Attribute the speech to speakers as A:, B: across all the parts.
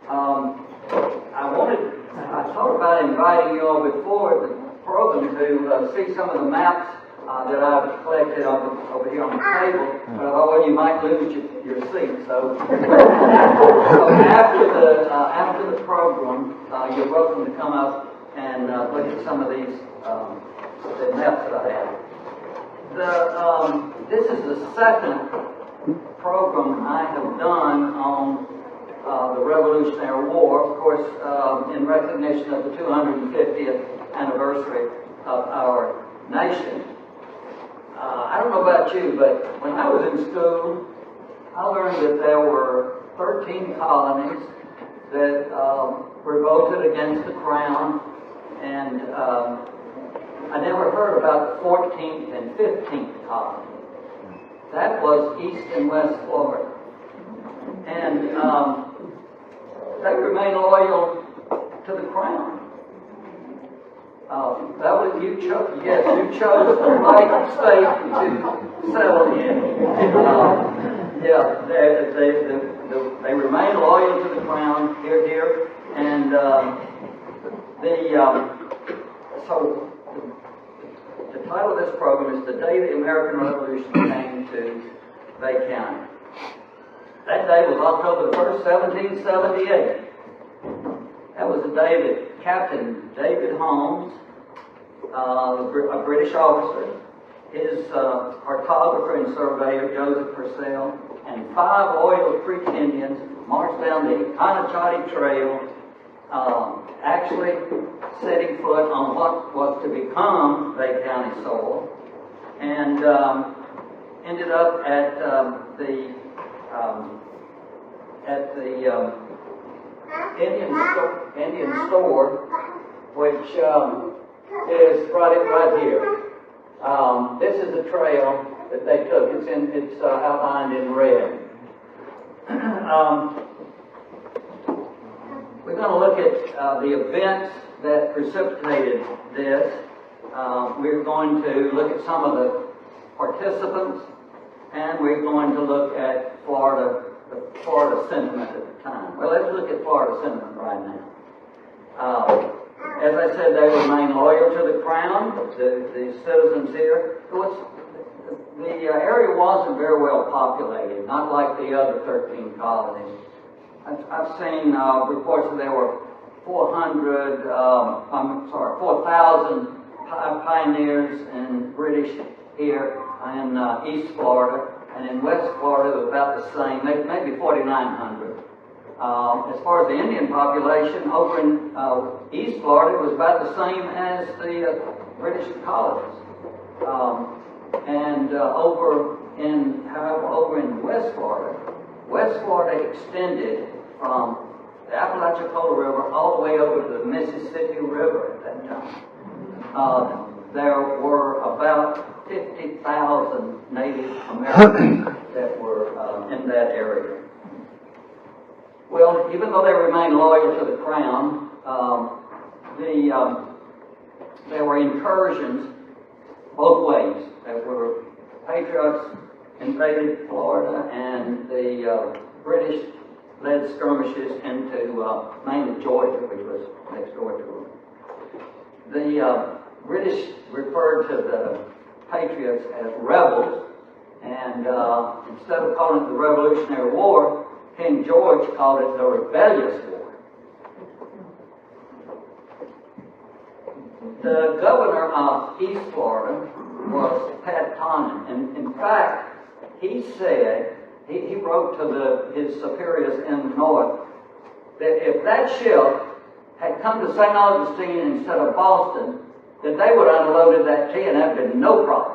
A: I thought about inviting you all before the program to see some of the maps that I've collected over here on the table, but I thought, well, you might lose your seat. So, after the program, you're welcome to come up and look at some of these the maps that I have. This is the second program I have done on the Revolutionary War, of course, in recognition of the 250th anniversary of our nation. I don't know about you, but when I was in school, I learned that there were 13 colonies that revolted against the Crown, and I never heard about the 14th and 15th colony. That was East and West Florida. And they remained loyal to the Crown. That was you chose. Yes, you chose the right state to settle in. They remain loyal to the Crown here, and so the title of this program is "The Day the American Revolution Came to Bay County." That day was October the 1st, 1778. That was the day that Captain David Holmes, a British officer, his cartographer and surveyor Joseph Purcell, and 5 loyal Creek Indians marched down the Hanachati Trail, actually setting foot on what was to become Bay County soil, and ended up at the Indian store, which is right here. This is the trail that they took. It's outlined in red. We're going to look at the events that precipitated this. We're going to look at some of the participants, and we're going to look at the Florida sentiment at the time. Well, let's look at Florida sentiment right now. As I said, they remain loyal to the Crown, the citizens here. The area wasn't very well populated, not like the other 13 colonies. I've seen reports that there were 4,000 pioneers and British here in East Florida, and in West Florida it was about the same, maybe 4,900. As far as the Indian population, over in East Florida, it was about the same as the British colonies. Over in West Florida extended from the Apalachicola River all the way over to the Mississippi River at that time. There were about 50,000 Native Americans that were in that area. Well, even though they remained loyal to the Crown, there were incursions both ways. There were patriots invaded Florida, and the British led skirmishes into mainly Georgia, which was next door to them. The British referred to the patriots as rebels, and instead of calling it the Revolutionary War, King George called it the Rebellious War. The governor of East Florida was Pat Connon, and in fact, he said, he wrote to his superiors in the north, that if that ship had come to St. Augustine instead of Boston, that they would have unloaded that tea and that would have been no problem.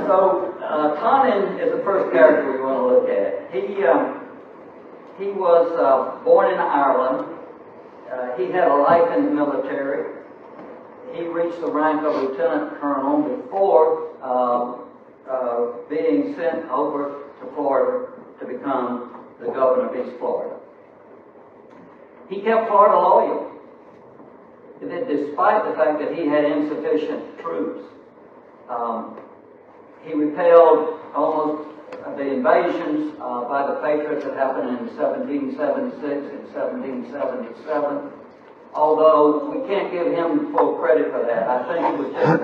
A: So, Connon is the first character we want to look at. He was born in Ireland. He had a life in the military. He reached the rank of lieutenant colonel before being sent over to Florida to become the governor of East Florida. He kept Florida loyal, despite the fact that he had insufficient troops. He repelled almost the invasions by the Patriots that happened in 1776 and 1777. Although we can't give him full credit for that. I think it was just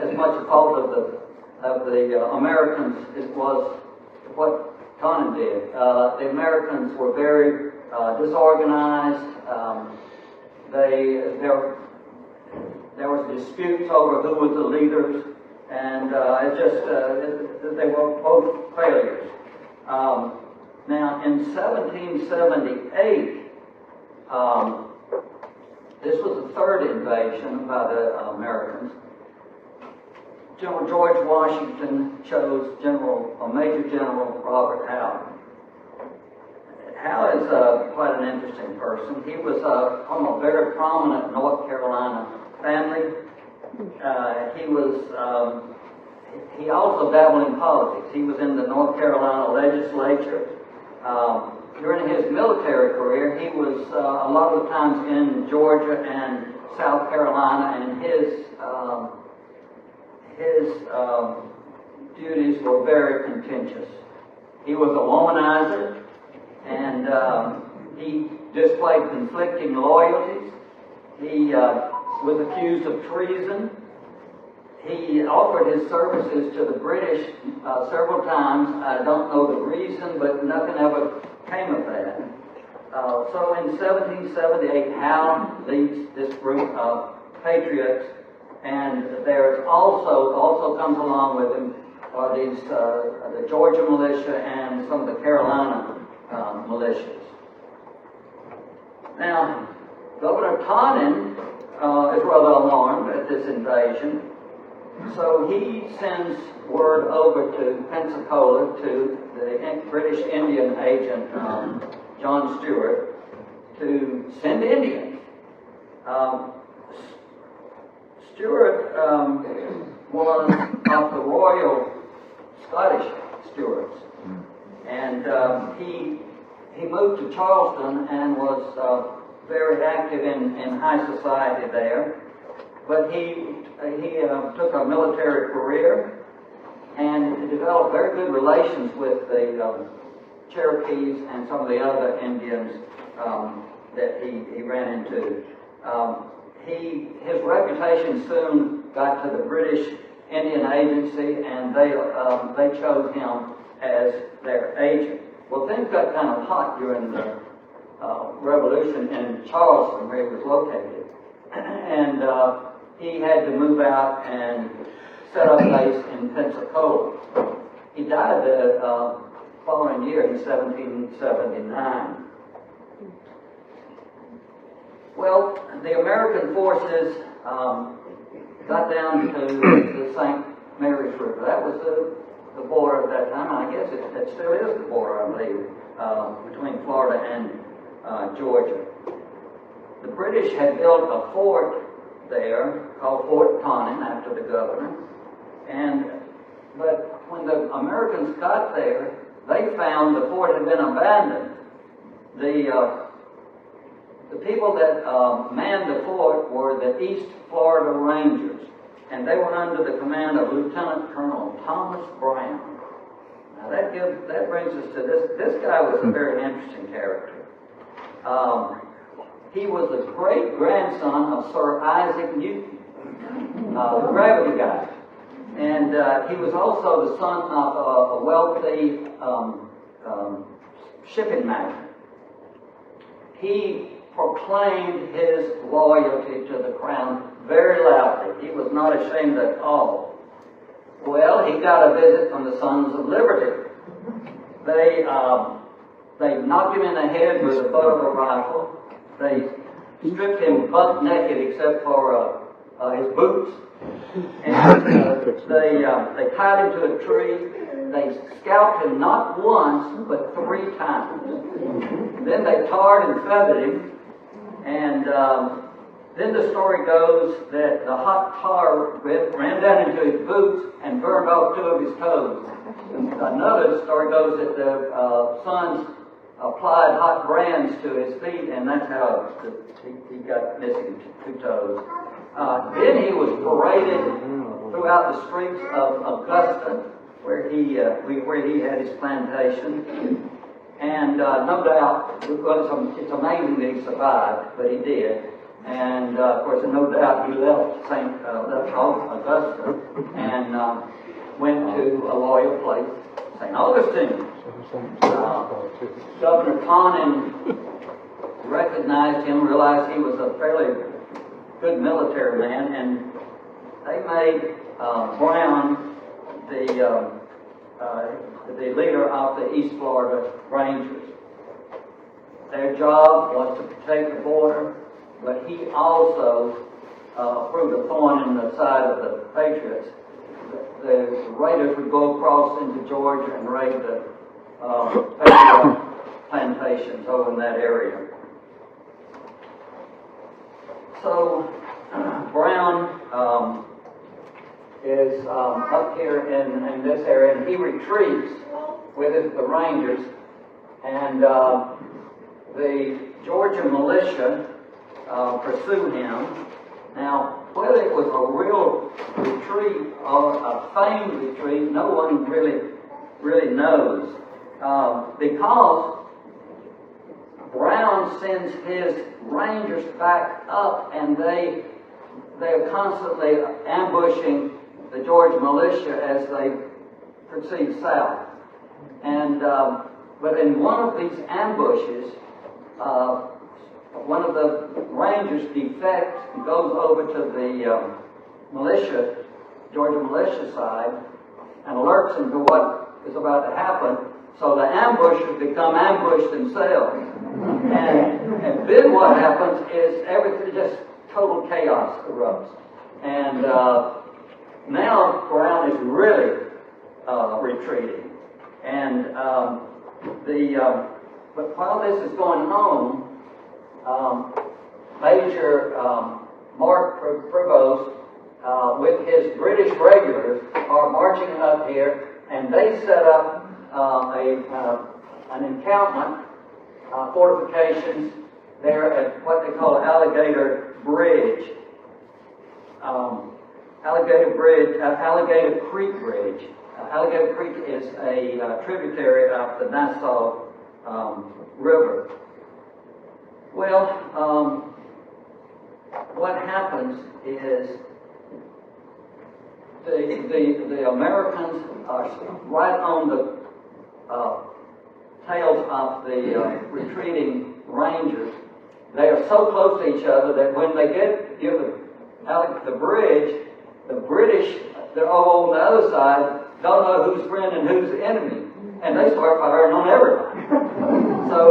A: as much a fault of the Americans as it was what Conan did. The Americans were very disorganized. There was disputes over who was the leaders, and they were both failures. Now, in 1778, this was the third invasion by the Americans. General George Washington chose Major General Robert Howe. Howe is quite an interesting person. He was from a very prominent North Carolina family. He also dabbled in politics. He was in the North Carolina legislature. During his military career, he was a lot of the times in Georgia and South Carolina, and his duties were very contentious. He was a womanizer, and he displayed conflicting loyalties. He was accused of treason. He offered his services to the British several times. I don't know the reason, but nothing ever came of that. So in 1778, Howe leads this group of patriots, and there's also comes along with him are the Georgia militia and some of the Carolina militias. Now, Governor Taunton is rather alarmed at this invasion, so he sends word over to Pensacola to the British Indian agent, John Stewart, to send Indians. Stewart was of the Royal Scottish Stuarts, and he moved to Charleston and was very active in high society there. But he took a military career and developed very good relations with the Cherokees and some of the other Indians that he ran into. His reputation soon got to the British Indian Agency, and they chose him as their agent. Well, things got kind of hot during the Revolution in Charleston, where he was located, and he had to move out and set up base in Pensacola. He died the following year in 1779. Well, the American forces got down to the St. Mary's River. That was the border at that time. I guess it still is the border, I believe, between Florida and Georgia. The British had built a fort there called Fort Taunton after the governor. But when the Americans got there, they found the fort had been abandoned. The people that manned the fort were the East Florida Rangers, and they were under the command of Lieutenant Colonel Thomas Brown. Now that brings us to this. This guy was a very interesting character. He was the great-grandson of Sir Isaac Newton, the gravity guy. And he was also the son of a wealthy shipping magnate. He proclaimed his loyalty to the crown very loudly. He was not ashamed at all. Well, he got a visit from the Sons of Liberty. They knocked him in the head with the butt of a rifle. They stripped him buck naked except for his boots. And they tied him to a tree. They scalped him not once, but 3 times. Then they tarred and feathered him. And then the story goes that the hot tar ran down into his boots and burned off 2 of his toes. Another story goes that the sons applied hot brands to his feet, and that's how he got missing 2 toes. Then he was paraded throughout the streets of Augusta where he had his plantation. And no doubt, well, it's amazing that he survived, but he did. And of course, no doubt, he left Augusta and went to a loyal place, St. Augustine. Governor Conning recognized him, realized he was a fairly good military man, and they made Brown the leader of the East Florida Rangers. Their job was to protect the border, but he also proved a thorn in the side of the Patriots. The raiders would go across into Georgia and raid the Patriot plantations over in that area. So Brown is up here in this area, and he retreats with the Rangers, and the Georgia militia pursue him. Now, whether it was a real retreat or a feigned retreat, no one really knows, because Brown sends his Rangers back up, and they're constantly ambushing the Georgia militia as they proceed south. And but in one of these ambushes, one of the Rangers defects and goes over to the Georgia militia side, and alerts them to what is about to happen. So the ambushers become ambushed themselves. And then what happens is everything, just total chaos erupts. And now Brown is really retreating. And but while this is going on, Major Mark Prevost with his British regulars are marching up here, and they set up an encampment, fortifications there at what they call Alligator Bridge. Alligator Creek Bridge. Alligator Creek is a tributary of the Nassau River. Well, what happens is the Americans are right on the tails of the retreating Rangers. They are so close to each other that when they get near the bridge, the British, they're all on the other side, don't know who's friend and who's enemy, and they start firing on everybody. So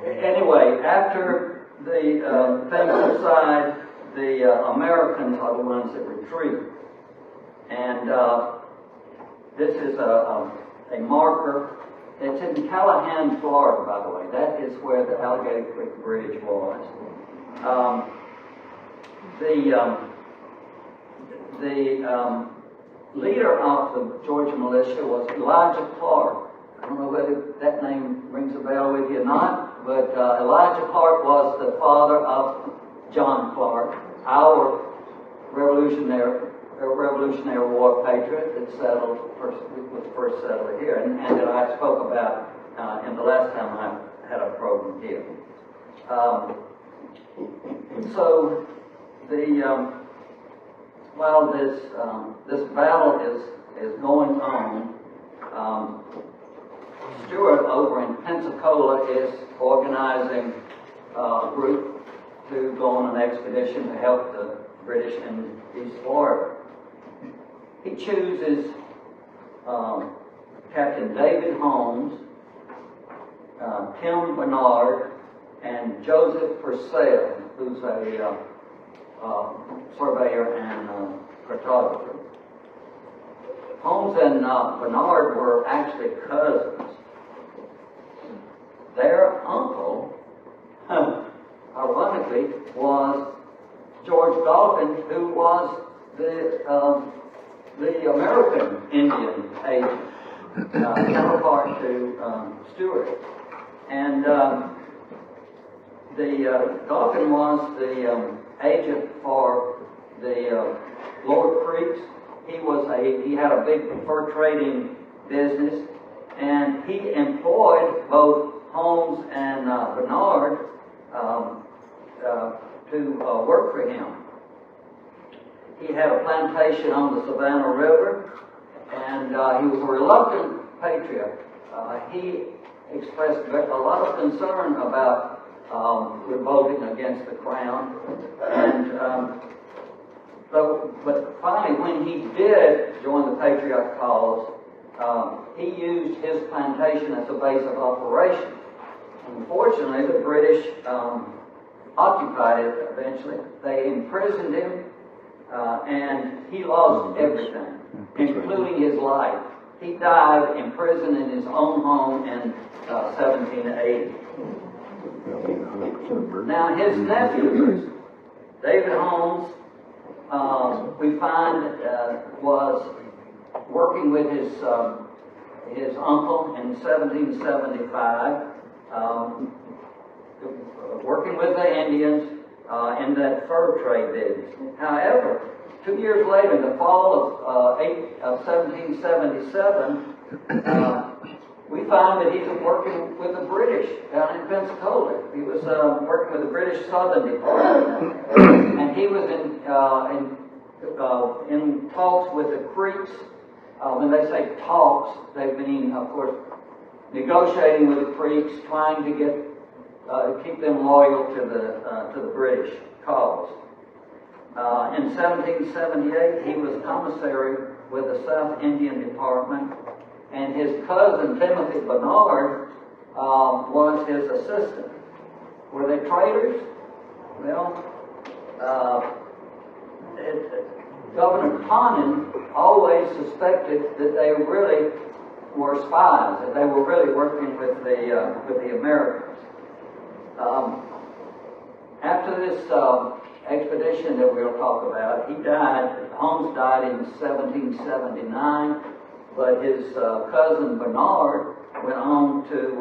A: anyway, after the things subside, the Americans are the ones that retreat, and this is a marker. It's in Callahan, Florida, by the way. That is where the Alligator Creek Bridge was. The leader of the Georgia militia was Elijah Clark. I don't know whether that name rings a bell with you or not, but Elijah Clark was the father of John Clark, our Revolutionary War patriot that was the first settler here, and that I spoke about in the last time I had a program here. So while this battle is going on, Stewart over in Pensacola is organizing a group to go on an expedition to help the British in East Florida. He chooses Captain David Holmes, Tim Bernard, and Joseph Purcell, who's a surveyor and cartographer. Holmes and Bernard were actually cousins. Their uncle, ironically, was George Dauphin, who was the American Indian agent, counterpart to Stewart. And Dauphin was the agent for the Lower Creeks. he had a big fur trading business, and he employed both Holmes and Bernard to work for him. He had a plantation on the Savannah River, and he was a reluctant patriot. He expressed a lot of concern about revolting against the crown, and but finally, when he did join the patriot cause, he used his plantation as a base of operation. Unfortunately, the British occupied it eventually. They imprisoned him, and he lost everything, including his life. He died imprisoned in his own home in 1780. Now, his nephew, David Holmes, we find was working with his uncle in 1775, working with the Indians in that fur trade business. However, 2 years later, in the fall of 1777, we find that he's working with the British down in Pensacola. He was working with the British Southern Department, and he was in talks with the Creeks. When they say talks, they mean, of course, negotiating with the Creeks, trying to get keep them loyal to the British cause. In 1778, he was commissary with the South Indian Department, and his cousin Timothy Bernard was his assistant. Were they traitors? Well, Governor Conan always suspected that they really were spies, that they were really working with the Americans. After this expedition that we'll talk about, Holmes died in 1779, but his cousin Bernard went on to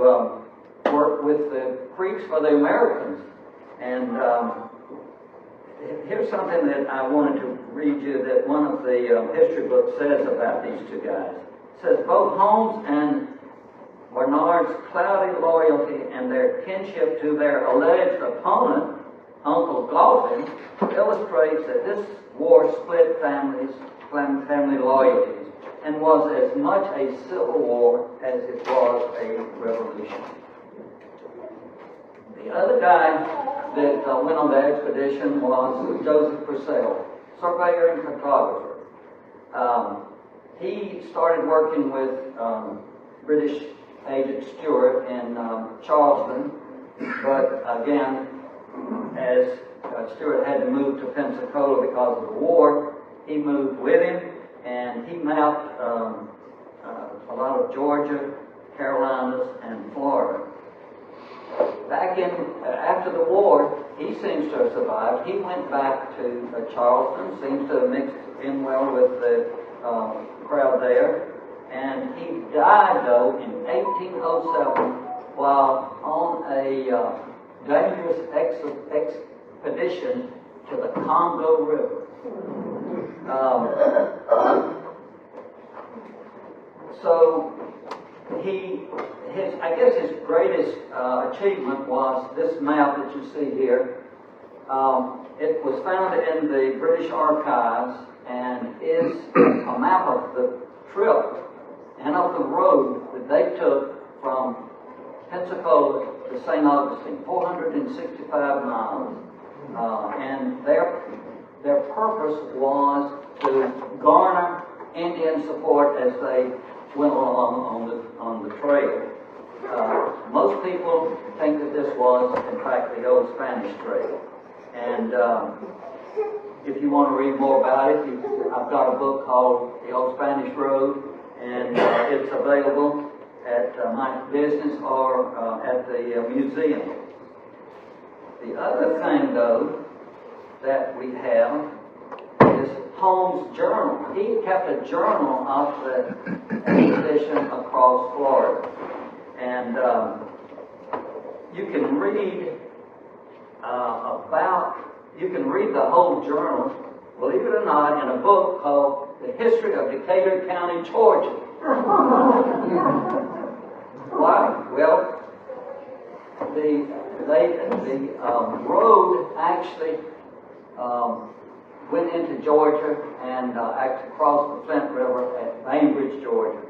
A: work with the Creeks for the Americans. And here's something that I wanted to read you that one of the history books says about these two guys. It says, both Holmes and Bernard's cloudy loyalty and their kinship to their alleged opponent, Uncle Galvin, illustrates that this war split family loyalties and was as much a civil war as it was a revolution. The other guy that went on the expedition was Joseph Purcell, surveyor and cartographer. He started working with British Agent Stewart in Charleston, but again, as Stewart had to move to Pensacola because of the war, he moved with him, and he mapped a lot of Georgia, Carolinas, and Florida. After the war, he seems to have survived. He went back to Charleston, seems to have mixed in well with the crowd there, and he died, though, in 1807 while on a dangerous expedition to the Congo River. So I guess his greatest achievement was this map that you see here. It was found in the British Archives and is a map of the trip and of the road that they took from Pensacola to St. Augustine, 465 miles. And their purpose was to garner Indian support as they went along on the trail. Most people think that this was, in fact, the old Spanish trail. And if you want to read more about it, I've got a book called The Old Spanish Road, and it's available at my business or at the museum. The other thing, though, that we have is Holmes' journal. He kept a journal of the expedition across Florida. And you can read you can read the whole journal, believe it or not, in a book called the history of Decatur County, Georgia. Why? Well, the road actually went into Georgia and actually crossed the Flint River at Bainbridge, Georgia.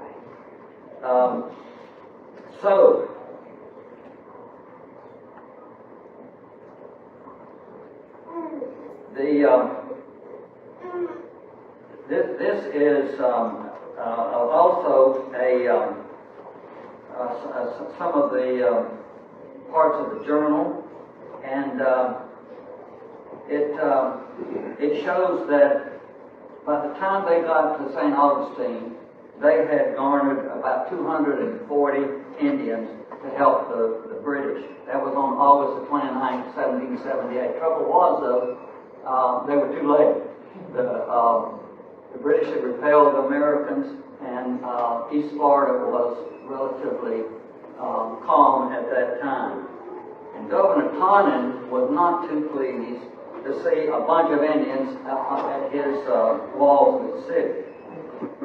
A: So, this is also some of the parts of the journal, and it shows that by the time they got to St. Augustine, they had garnered about 240 Indians to help the British. That was on August the 29th, 1778. Trouble was, though, they were too late. The British had repelled the Americans, and East Florida was relatively calm at that time. And Governor Taunton was not too pleased to see a bunch of Indians at his walls of the city.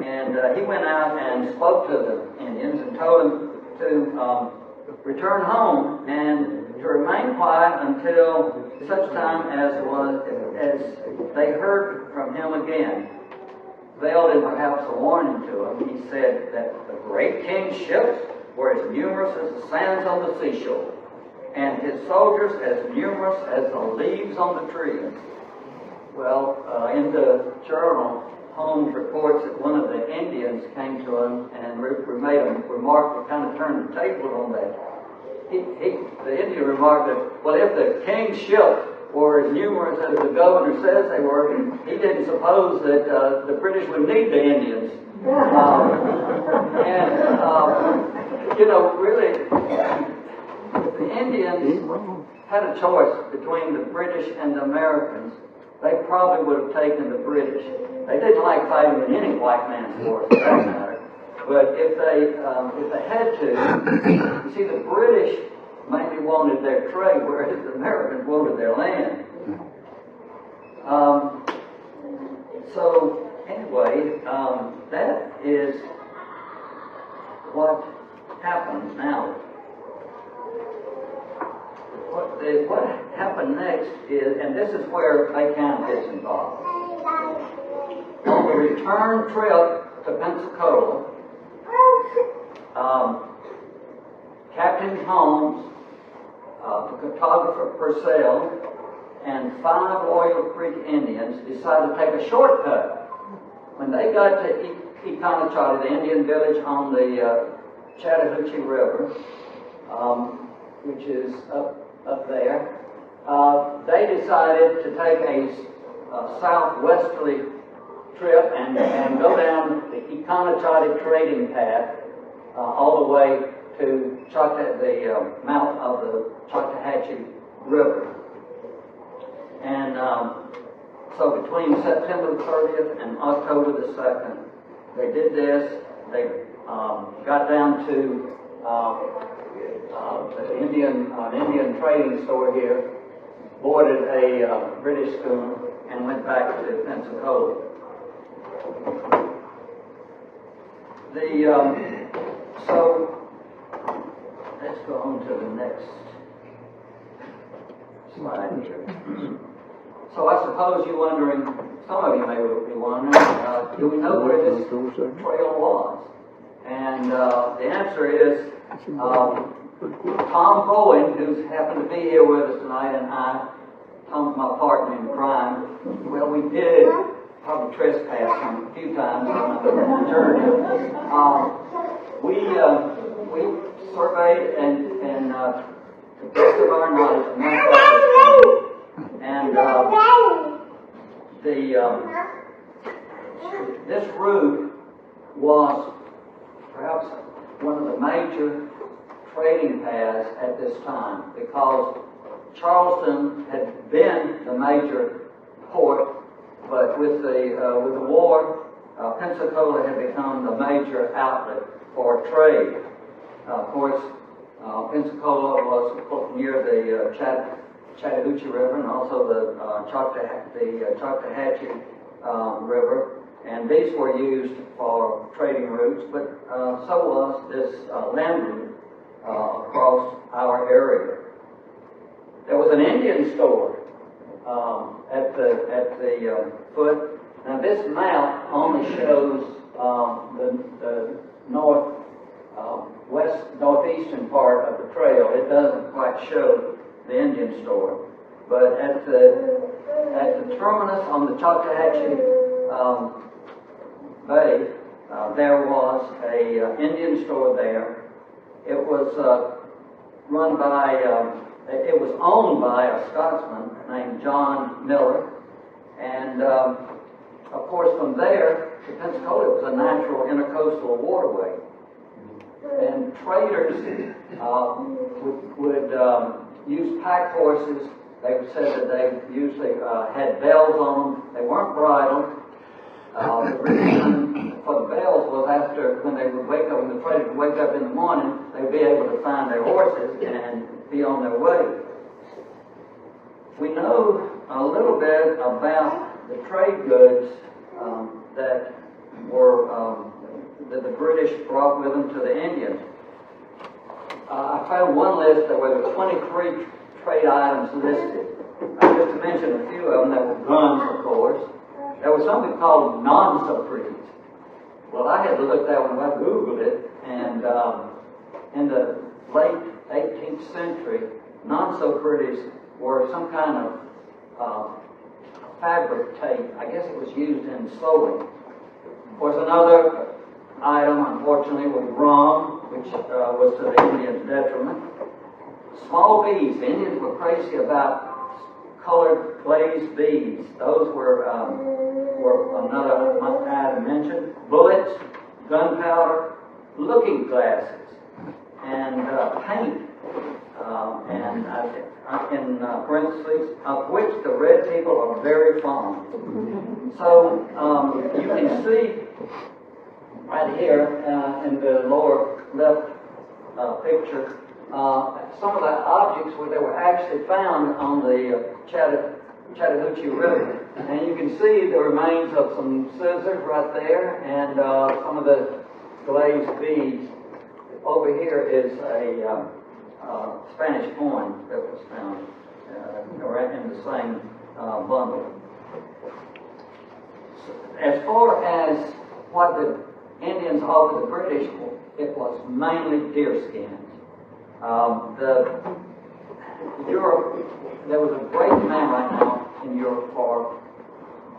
A: And he went out and spoke to the Indians and told them to return home and to remain quiet until such time as they heard from him again. Veiled in perhaps a warning to him, he said that the great king's ships were as numerous as the sands on the seashore, and his soldiers as numerous as the leaves on the trees. Well, in the journal, Holmes reports that one of the Indians came to him and made a remark that kind of turned the table on that. The Indian remarked that, well, if the king's ships were as numerous as the governor says they were, he didn't suppose that the British would need the Indians. Really, if the Indians had a choice between the British and the Americans, they probably would have taken the British. They didn't like fighting in any white man's wars, for that matter. But if they had to, you see, the British mainly wanted their trade, whereas the Americans wanted their land. So anyway, that is what happens now. What happened next is, and this is where Baytown gets involved. On the return trip to Pensacola, Captain Holmes, the photographer Purcell, and 5 Loyal Creek Indians decided to take a shortcut. When they got to Econochalli, the Indian village on the Chattahoochee River, which is up there, they decided to take a southwesterly trip and go down the Econochalli trading path all the way to the mouth of the Chattahoochee River. And so between September the 30th and October the 2nd, they did this. They got down to an Indian trading store here, boarded a British schooner, and went back to Pensacola. So let's go on to the next slide here. So I suppose you're wondering, some of you may be wondering, do we know where this trail was? And the answer is, Tom Bowen, who's happened to be here with us tonight, and Tom's my partner in crime. Well, we did probably trespass him a few times on the journey. We surveyed and to the best of our knowledge, and this route was perhaps one of the major trading paths at this time, because Charleston had been the major port, but with the war, Pensacola had become the major outlet for trade. Of course, Pensacola was near the Chattahoochee River and also the Chattahoochee River, And these were used for trading routes, but so was this land route across our area. There was an Indian store at the foot. Now this map only shows the northeastern part of the trail. It doesn't quite show the Indian store. But at the terminus on the Choctawhatchee Bay, there was a Indian store there. It was run by, it was owned by a Scotsman named John Miller, and of course from there to Pensacola it was a natural intercoastal waterway. And traders would use pack horses. They said that they usually had bells on them. They weren't bridled. The reason for the bells was after, when they would wake up, when the traders would wake up in the morning, they'd be able to find their horses and be on their way. We know a little bit about the trade goods that the British brought with them to the Indians. I found one list. There were 23 trade items listed. Just to mention a few of them, there were guns, of course. There was something called non-so-pretties. Well, I had to look that one up. I Googled it, and in the late 18th century, non-so-pretties were some kind of fabric tape. I guess it was used in sewing. Of course, another item, unfortunately, was rum, which was to the Indians' detriment. Small beads. The Indians were crazy about colored glazed beads. Those were another item mentioned. Bullets, gunpowder, looking glasses, and paint, and in parentheses, of which the red people are very fond. So you can see right here in the lower left picture some of the objects where they were actually found on the Chattahoochee River. And you can see the remains of some scissors right there and some of the glazed beads. Over here is a Spanish coin that was found in the same bundle. As far as what the Indians offered the British, it was mainly deer skins. Europe, there was a great demand right now in Europe for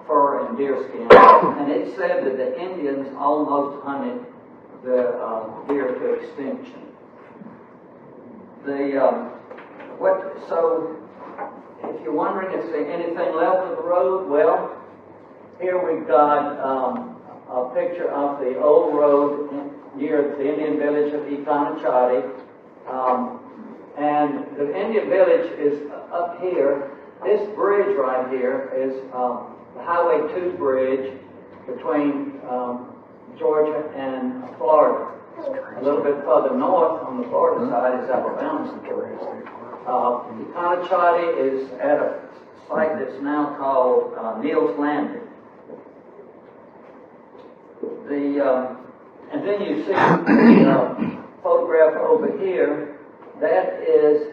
A: fur and deer skin, and it said that the Indians almost hunted the deer to extinction. So, if you're wondering if there's anything left of the road, well, here we've got a picture of the old road near the Indian village of Econachati. And the Indian village is up here. This bridge right here is the Highway 2 bridge between Georgia and Florida. A little bit further north on the Florida side is Alabama. Econachati is at a site that's now called Neal's Landing. And then you see the photograph over here. That is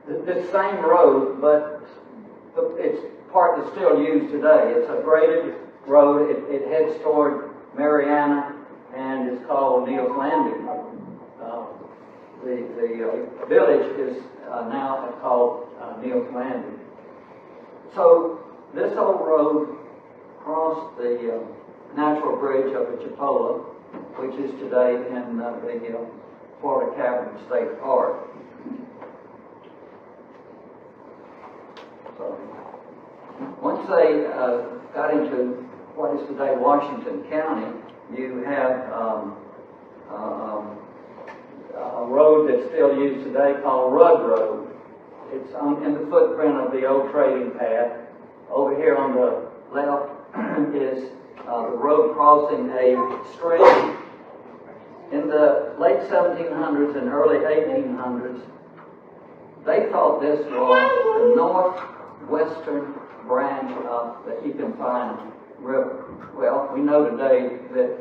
A: the same road, but it's part that's still used today. It's a graded road. It heads toward Mariana and is called Neal's Landing. The village is now called Neal's Landing. So this old road crossed the natural bridge of the Chipola, which is today in the Florida Cavern State Park. So, once they got into what is today Washington County, you have a road that's still used today called Rug Road. It's in the footprint of the old trading path. Over here on the left is the road crossing a stream. In the late 1700s and early 1800s, they thought this was the northwestern branch of the Econfine River. Well, we know today that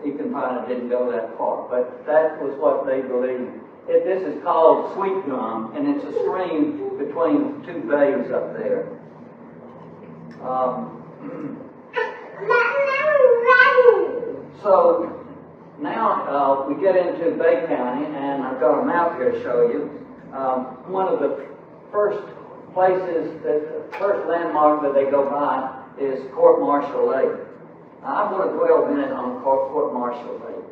A: Ecconfina didn't go that far, but that was what they believed. This is called Sweet Gum, and it's a stream between two bays up there. So now we get into Bay County, and I've got a map here to show you. One of the first places, the first landmark that they go by is Court Martial Lake. Now, I want to dwell a minute on Court Martial Lake.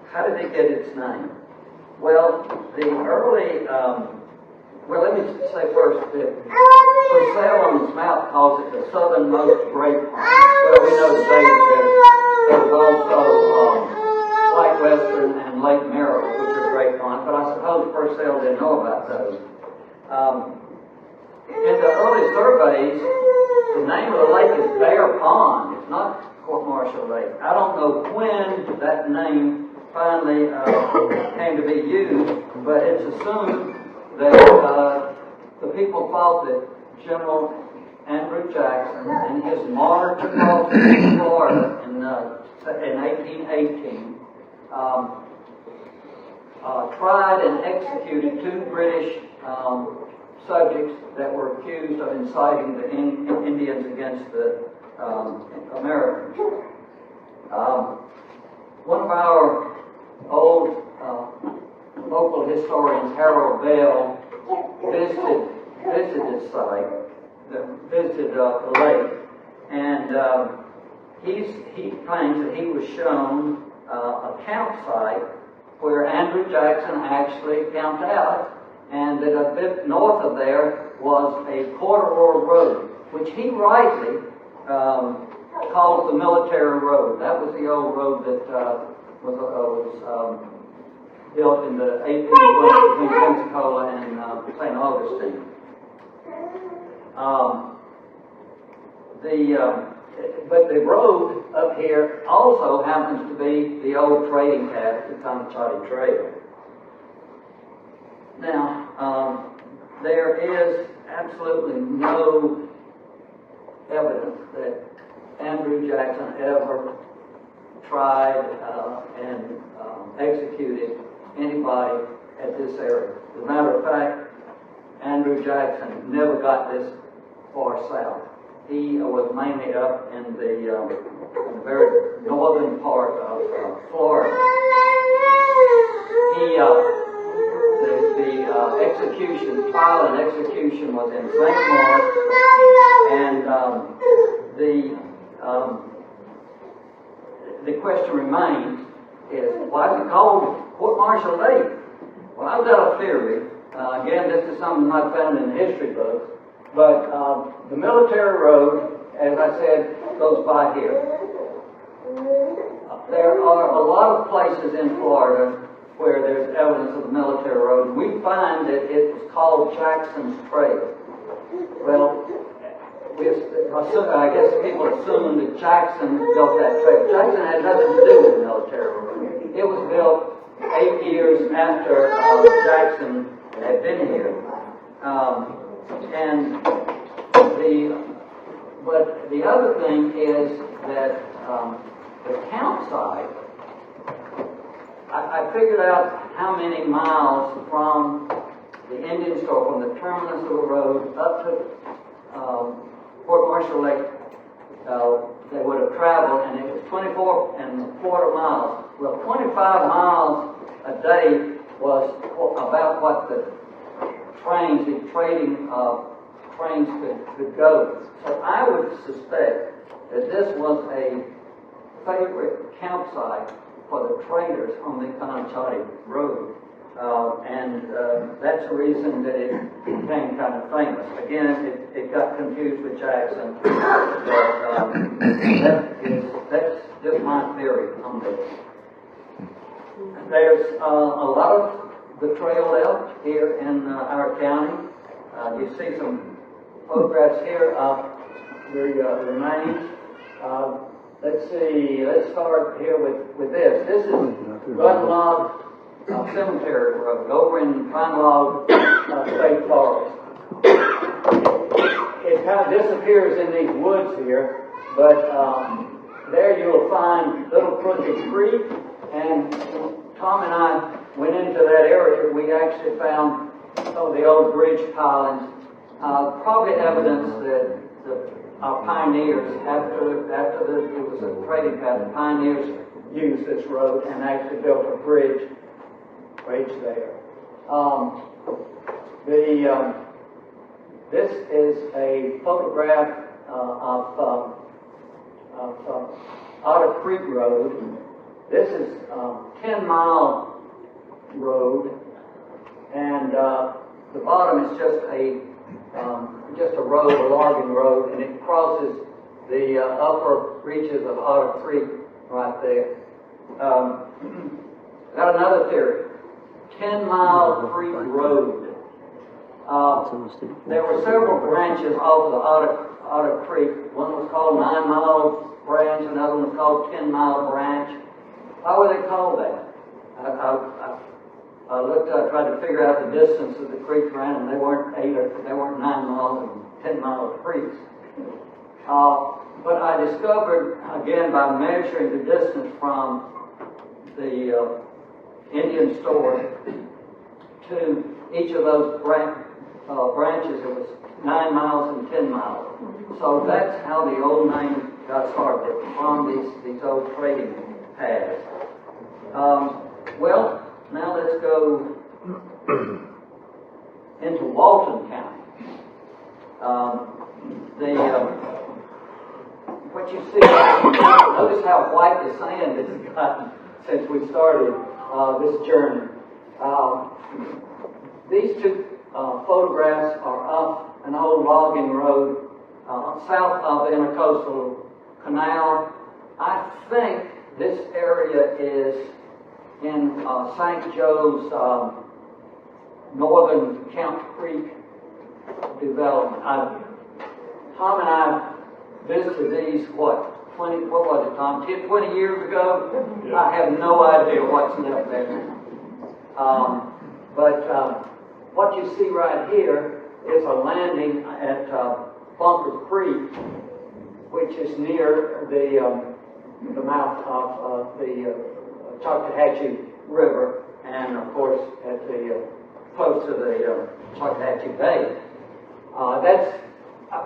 A: How did it get its name? Well, the early, let me say first that Purcell on this map calls it the southernmost great pond. Well, we know today that there's also Lake Western and Lake Merrill, which are great ponds, but I suppose Purcell didn't know about those. In the early surveys, the name of the lake is Bear Pond. It's not Court Martial Lake. I don't know when that name finally came to be used, but it's assumed that the people thought that General Andrew Jackson and his march across Florida in 1818 tried and executed two British subjects that were accused of inciting the Indians against the Americans. One of our old local historians, Harold Bell, visited this site, visited the lake, and he claims that he was shown a campsite where Andrew Jackson actually camped out, and that a bit north of there was a corduroy road, which he rightly calls the military road. That was the old road that was built in the 1820s between Pensacola and St. Augustine. But the road up here also happens to be the old trading path, the Conchati Trail. Now, there is absolutely no evidence that Andrew Jackson ever tried and executed anybody at this area. As a matter of fact, Andrew Jackson never got this far south. He was mainly up in the very northern part of Florida. The execution, trial and execution was in St. Louis, and the question remains is, why is it called Court Martial Lake? Well, I've got a theory. Again, this is something not found in the history books, but the military road, as I said, goes by here. There are a lot of places in Florida where there's evidence of the military road. We find that it was called Jackson's Trail. Well, I guess people assume that Jackson built that trail. Jackson had nothing to do with the military road. It was built 8 years after Jackson had been here. But the other thing is that the campsite, I figured out how many miles from the Indian store, from the terminus of the road up to Court Martial Lake, they would have traveled, and it was 24.25 miles. Well, 25 miles a day was about what the trains, the trading trains could go. So I would suspect that this was a favorite campsite for the traders on the Conchati Road. And that's the reason that it became kind of famous. Again, it got confused with Jackson, but that's just my theory on this. There's a lot of the trail left here in our county. You see some photographs here of the remains. Let's see, let's start here with this. This is Gunlog Cemetery Road over in Pine Log State Forest. it kind of disappears in these woods here, but there you'll find Little Crooked Creek, and Tom and I went into that area. We actually found some of the old bridge pilings, probably evidence that our pioneers, it was a trading path, the pioneers used this road and actually built a bridge there. This is a photograph of Otter Creek Road. This is 10-mile road, and the bottom is just a road, a logging road, and it crosses the upper reaches of Otter Creek right there. Got another theory. 10-mile Creek Road. There were several branches off of the Otter Creek. One was called 9-mile branch, another one was called 10-mile branch. Why were they called that? I looked, I tried to figure out the distance that the creeks ran, and they weren't 9 miles and 10-mile creeks. But I discovered, again, by measuring the distance from the Indian store to each of those branches, it was 9 miles and 10 miles. So that's how the old name got started, from these old trading paths. Well, now let's go into Walton County. What you see, notice how white the sand has gotten since we started this journey. These two photographs are of an old logging road south of the Intercoastal Canal. I think this area is in St. Joe's northern Camp Creek development. Tom and I visited these, what was it, Tom? 20 years ago? Yeah. I have no idea what's left there. But what you see right here is a landing at Bunker Creek, which is near the mouth of the Choctawhatchee River, and of course at close to the Choctawhatchee Bay. That's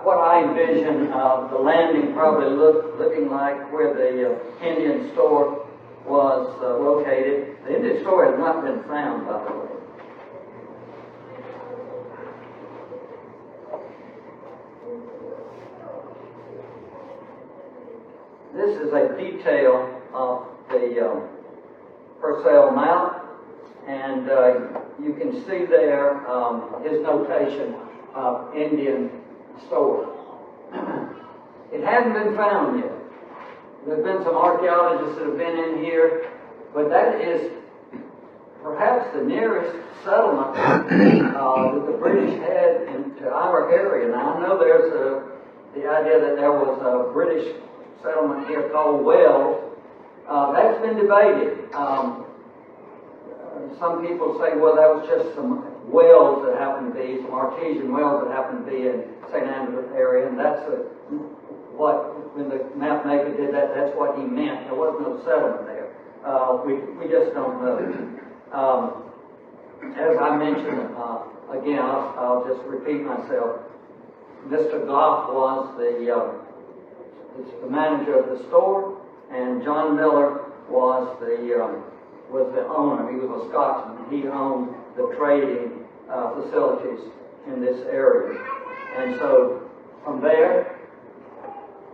A: what I envision the landing probably looking like where the Indian store was located. The Indian store has not been found, by the way. This is a detail of the Purcell map, and you can see there his notation of Indian store. It hadn't been found yet. There have been some archaeologists that have been in here, but that is perhaps the nearest settlement that the British had into our area. Now I know there's the idea that there was a British settlement here called Wells. That's been debated. Some people say, well, that was just some wells that happened to be, some artesian wells that happened to be in St. Andrews area, and that's what, when the map maker did that, that's what he meant. There was no settlement there. We just don't know. As I mentioned, again, I'll just repeat myself. Mr. Goff was the manager of the store, and John Miller was the owner. He was a Scotsman. He owned the trading facilities in this area. And so from there,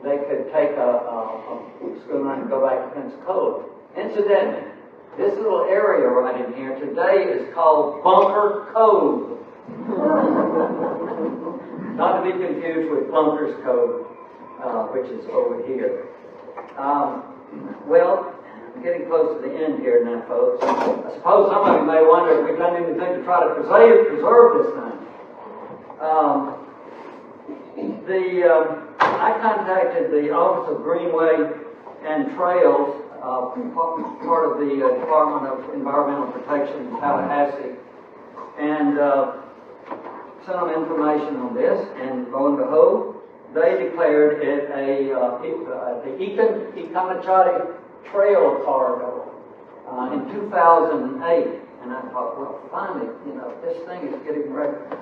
A: they could take a schooner and go back to Pensacola. Incidentally, this little area right in here today is called Bunker Cove. Not to be confused with Bunker's Cove, which is over here. Well, I'm getting close to the end here now, folks. I suppose some of you may wonder if we've done anything to try to preserve this thing. I contacted the Office of Greenway and Trails, part of the Department of Environmental Protection in Tallahassee, and sent them information on this, and lo and behold, they declared it the Econachati Trail Corridor in 2008. And I thought, well, finally, this thing is getting recognized.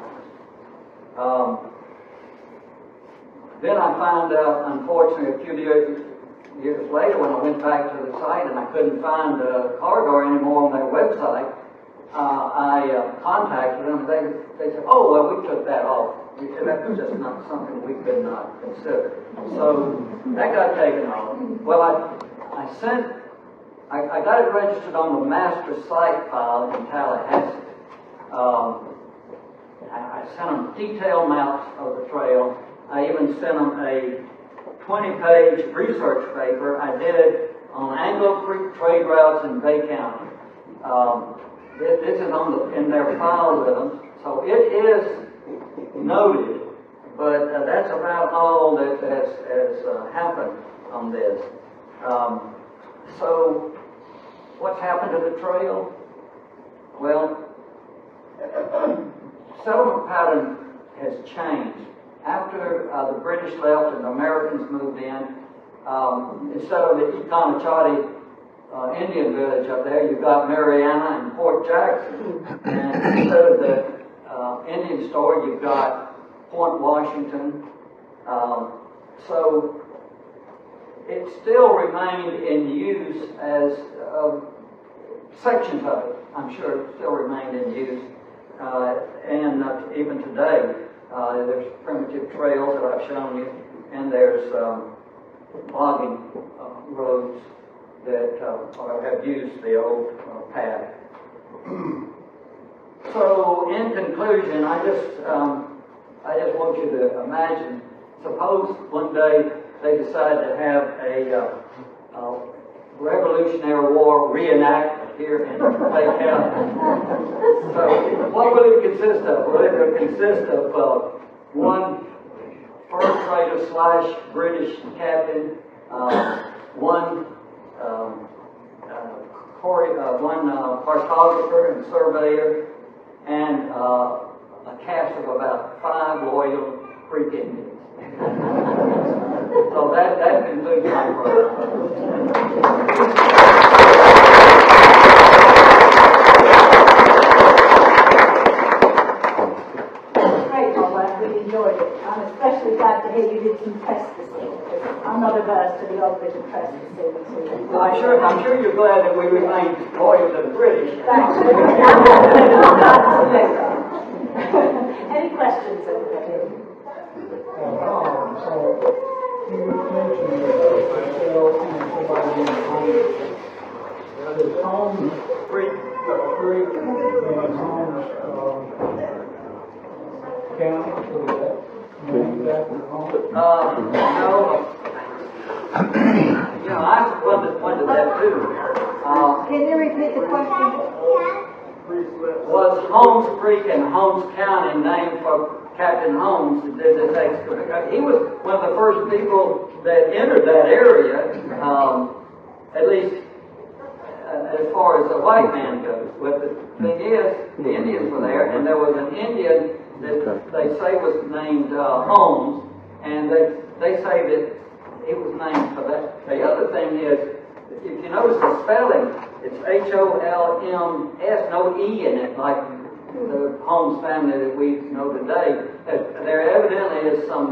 A: Then I found out, unfortunately, a few years later when I went back to the site and I couldn't find the corridor anymore on their website, I contacted them. They said, oh, well, we took that off. We said, that was just not something we could not consider. So that got taken off. Well, I got it registered on the master site file in Tallahassee. I sent them detailed maps of the trail. I even sent them a 20-page research paper I did on Anglo Creek trade routes in Bay County. This is in their file with them, so it is noted, but that's about all that has happened on this. So, what's happened to the trail? Well, settlement pattern has changed. After the British left and the Americans moved in, instead of the Econachati Indian village up there, you've got Mariana and Port Jackson. And instead of the Indian store, you've got Point Washington. So it still remained in use as sections of it, I'm sure, still remained in use. And even today, there's primitive trails that I've shown you, and there's logging roads that have used the old path. So, in conclusion, I just want you to imagine. Suppose one day they decide to have a Revolutionary War reenactment here in Clay County. So, what will it consist of? Well, it will consist of one fur trader / British captain, one cartographer and surveyor, and a cast of about 5 loyal Creek Indians. So that concludes my program.
B: Great, Bob. I really enjoyed it. I'm especially glad to hear you did some trespassing. I'm not averse to the odd bit of trespassing.
A: Well, I'm sure you're glad that we remain loyal to the British.
B: Absolutely. Any questions, everybody?
C: So you mentioned somebody in Holmes. There's Holmes Creek and Holmes County.
A: No. I wondered that too.
B: Can you repeat the question?
A: Was Holmes Creek and Holmes County named for Captain Holmes that did this excavation? He was one of the first people that entered that area, at least as far as the white man goes. But the thing is, the Indians were there, and there was an Indian that they say was named Holmes, and they say that it was named for that. The other thing is, if you notice the spelling, it's Holms, no E in it, like the Holmes family that we know today. There evidently is some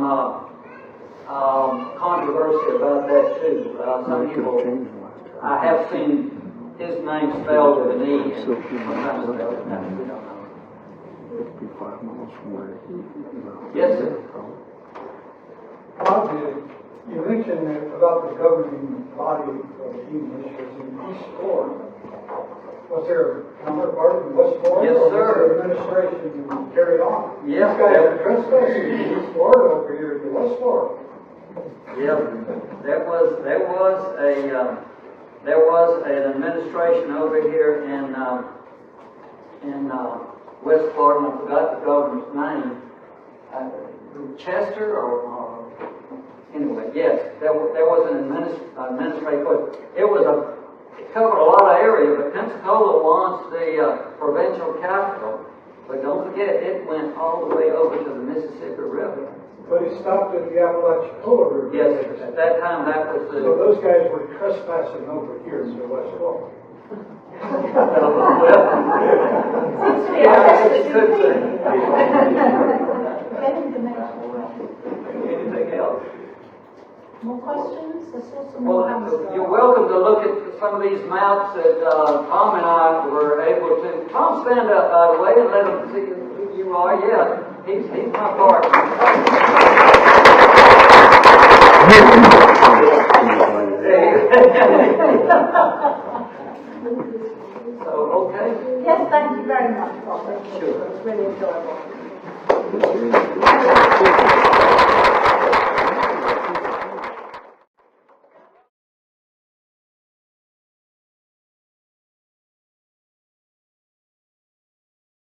A: controversy about that too. Some people, I have seen his name spelled with an E, and sometimes spelled with that. We don't know.
D: 55 miles from where.
A: Yes, sir.
C: Bob, you mentioned about the governing body of the English was in East Florida. Was there a counterpart in West Florida?
A: Yes, sir.
C: Or was the administration carried on?
A: Yeah.
C: These guys are trespassing in East Florida over here to West Florida.
A: Yep, there was an administration over here in West Florida, and I forgot the governor's name. Chester or anyway, yes, there was an administrative. It covered a lot of area, but Pensacola was the provincial capital, But don't forget, it went all the way over to the Mississippi River.
C: But it stopped at the Apalachicola River.
A: Yes, at that time, that was
C: So
A: the,
C: those guys were trespassing over here in the West Fork.
A: well,
B: Seems to be a
A: yeah,
B: restless
A: you could say.
B: Getting the next one.
A: Anything else?
B: More questions? I saw some more hands
A: Well,
B: go
A: you're
B: up.
A: welcome to look at some of these maps that Tom and I were able to. Tom, stand up, by the way, and let them see who you are. Yeah, he's my partner. So, okay.
B: Yes, thank you very much, Bob. Thank you.
A: Sure.
B: It was really enjoyable.